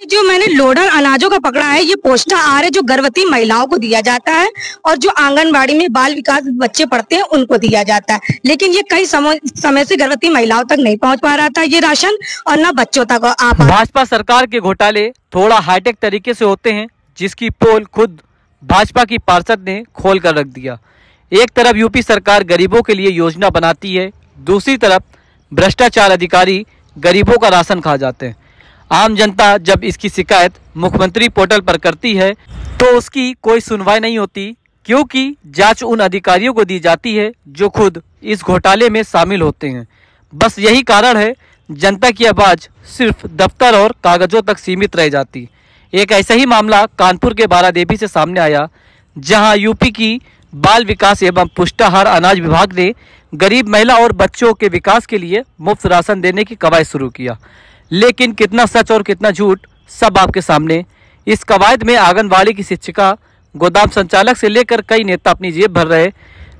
जो मैंने लोडर अनाजों का पकड़ा है, ये पोस्टर आ रहे जो गर्भवती महिलाओं को दिया जाता है और जो आंगनबाड़ी में बाल विकास बच्चे पढ़ते हैं उनको दिया जाता है। लेकिन ये कई समय से गर्भवती महिलाओं तक नहीं पहुंच पा रहा था ये राशन, और न बच्चों तक आ पा। भाजपा सरकार के घोटाले थोड़ा हाईटेक तरीके से होते हैं, जिसकी पोल खुद भाजपा की पार्षद ने खोल कर रख दिया। एक तरफ यूपी सरकार गरीबों के लिए योजना बनाती है, दूसरी तरफ भ्रष्टाचार अधिकारी गरीबों का राशन खा जाते हैं। आम जनता जब इसकी शिकायत मुख्यमंत्री पोर्टल पर करती है तो उसकी कोई सुनवाई नहीं होती, क्योंकि जांच उन अधिकारियों को दी जाती है जो खुद इस घोटाले में शामिल होते हैं। बस यही कारण है जनता की आवाज़ सिर्फ दफ्तर और कागजों तक सीमित रह जाती। एक ऐसा ही मामला कानपुर के बारादेवी से सामने आया, जहां यूपी की बाल विकास एवं पुष्टाहार अनाज विभाग ने गरीब महिला और बच्चों के विकास के लिए मुफ्त राशन देने की कवायद शुरू किया। लेकिन कितना सच और कितना झूठ, सब आपके सामने। इस कवायद में आंगनबाड़ी की शिक्षिका, गोदाम संचालक से लेकर कई नेता अपनी जेब भर रहे,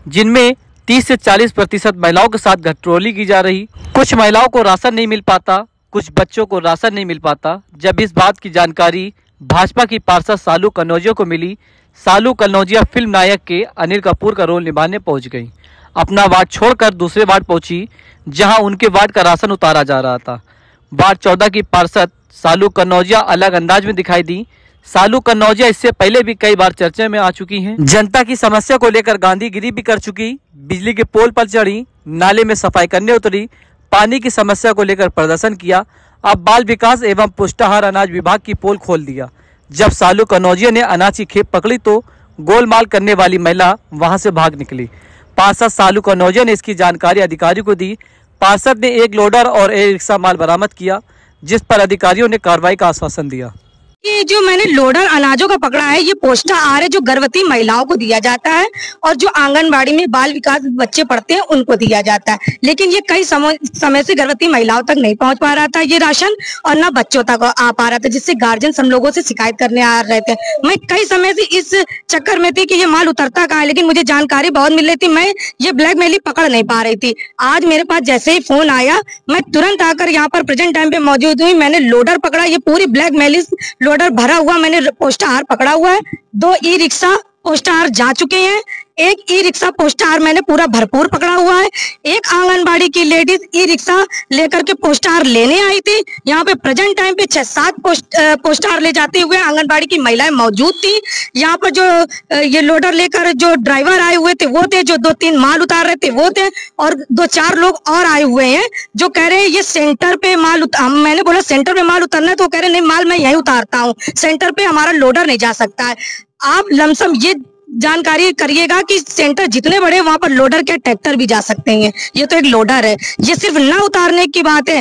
जिनमें 30 से 40% महिलाओं के साथ घटरोली की जा रही। कुछ महिलाओं को राशन नहीं मिल पाता, कुछ बच्चों को राशन नहीं मिल पाता। जब इस बात की जानकारी भाजपा की पार्षद सालू कन्नौजिया को मिली, सालू कन्नौजिया फिल्म नायक के अनिल कपूर का रोल निभाने पहुंच गई। अपना वार्ड छोड़कर दूसरे वार्ड पहुंची, जहां उनके वार्ड का राशन उतारा जा रहा था। वार्ड 14 की पार्षद सालू कन्नौजिया अलग अंदाज में दिखाई दी। सालू कन्नौजिया इससे पहले भी कई बार चर्चा में आ चुकी हैं। जनता की समस्या को लेकर गांधीगिरी भी कर चुकी, बिजली के पोल पर चढ़ी, नाले में सफाई करने उतरी, पानी की समस्या को लेकर प्रदर्शन किया। अब बाल विकास एवं पुष्टाहार अनाज विभाग की पोल खोल दिया। जब सालू कन्नौजिया ने अनाज की खेप पकड़ी तो गोलमाल करने वाली महिला वहां से भाग निकली। पार्षद सालू कन्नौजिया ने इसकी जानकारी अधिकारियों को दी। पार्षद ने एक लोडर और एक रिक्शा माल बरामद किया, जिस पर अधिकारियों ने कार्रवाई का आश्वासन दिया। ये जो मैंने लोडर अनाजों का पकड़ा है, ये पोस्टर आ रहे जो गर्भवती महिलाओं को दिया जाता है और जो आंगनबाड़ी में बाल विकास बच्चे पढ़ते हैं उनको दिया जाता है। लेकिन ये कई समय से गर्भवती महिलाओं तक नहीं पहुंच पा रहा था ये राशन, और न बच्चों तक आ पा रहा था, जिससे गार्जियन हम लोगों से शिकायत करने आ रहे थे। मैं कई समय से इस चक्कर में थी कि ये माल उतरता कहाँ है, लेकिन मुझे जानकारी बहुत मिल रही थी, मैं ये ब्लैकमेलिंग पकड़ नहीं पा रही थी। आज मेरे पास जैसे ही फोन आया, मैं तुरंत आकर यहाँ पर प्रेजेंट टाइम पे मौजूद हुई। मैंने लोडर पकड़ा, ये पूरी ब्लैकमेलिंग लोडर भरा हुआ मैंने पोस्टर पकड़ा हुआ है। 2 ई रिक्शा पोस्टर जा चुके हैं, 1 ई रिक्शा पोस्टर मैंने पूरा भरपूर पकड़ा हुआ है। एक आंगनबाड़ी की लेडीज ई रिक्शा लेकर के पोस्टर लेने आई थी। यहाँ पे प्रेजेंट टाइम पे 6-7 पोस्टर ले जाते हुए आंगनबाड़ी की महिलाएं मौजूद थी। यहाँ पर जो ये लोडर लेकर जो ड्राइवर आए हुए थे वो थे, जो 2-3 माल उतार रहे थे वो थे, और 2-4 लोग और आए हुए हैं जो कह रहे हैं ये सेंटर पे माल मैंने बोला सेंटर पे माल उतरना है, तो कह रहे नहीं, माल मैं यही उतारता हूँ, सेंटर पे हमारा लोडर नहीं जा सकता है। आप लमसम ये जानकारी करिएगा कि सेंटर जितने बड़े वहां पर लोडर के ट्रैक्टर भी जा सकते हैं। ये तो एक लोडर है, ये सिर्फ ना उतारने की बात है।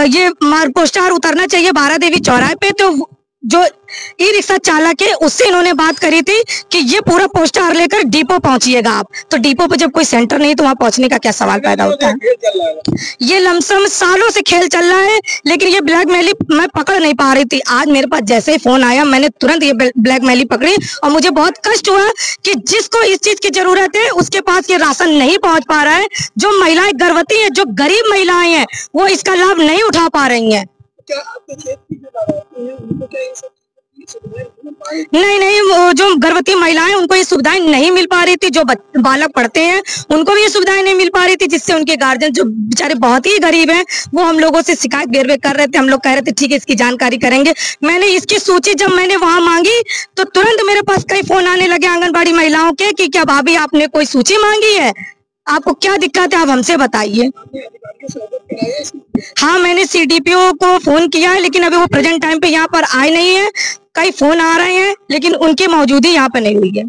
ये पोस्टर उतरना चाहिए बारादेवी चौराहे पे, तो जो ई रिक्शा चालक है उससे इन्होंने बात करी थी कि ये पूरा पोस्टर लेकर डिपो पहुंचिएगा आप। तो डिपो पे जब कोई सेंटर नहीं तो वहां पहुंचने का क्या सवाल पैदा होता है। ये लमसम सालों से खेल चल रहा है, लेकिन ये ब्लैकमेलिंग मैं पकड़ नहीं पा रही थी। आज मेरे पास जैसे ही फोन आया, मैंने तुरंत ये ब्लैकमेलिंग पकड़ी, और मुझे बहुत कष्ट हुआ कि जिसको इस चीज की जरूरत है उसके पास ये राशन नहीं पहुंच पा रहा है। जो महिलाएं गर्भवती है, जो गरीब महिलाएं हैं, वो इसका लाभ नहीं उठा पा रही है। क्या आपके क्षेत्र की जो उनको क्या इन सब नहीं, वो जो गर्भवती महिलाएं उनको ये सुविधाएं नहीं मिल पा रही थी। जो बालक पढ़ते हैं उनको भी ये सुविधाएं नहीं मिल पा रही थी, जिससे उनके गार्जियन जो बेचारे बहुत ही गरीब हैं वो हम लोगों से शिकायत बेरवे कर रहे थे। हम लोग कह रहे थे ठीक है, इसकी जानकारी करेंगे। मैंने इसकी सूची जब मैंने वहां मांगी तो तुरंत मेरे पास कई फोन आने लगे आंगनबाड़ी महिलाओं के कि क्या भाभी आपने कोई सूची मांगी है, आपको क्या दिक्कत है, आप हमसे बताइए। हाँ, मैंने CDPO को फोन किया है, लेकिन अभी वो प्रेजेंट टाइम पे यहाँ पर आए नहीं है। कई फोन आ रहे हैं, लेकिन उनकी मौजूदगी यहाँ पे नहीं हुई है।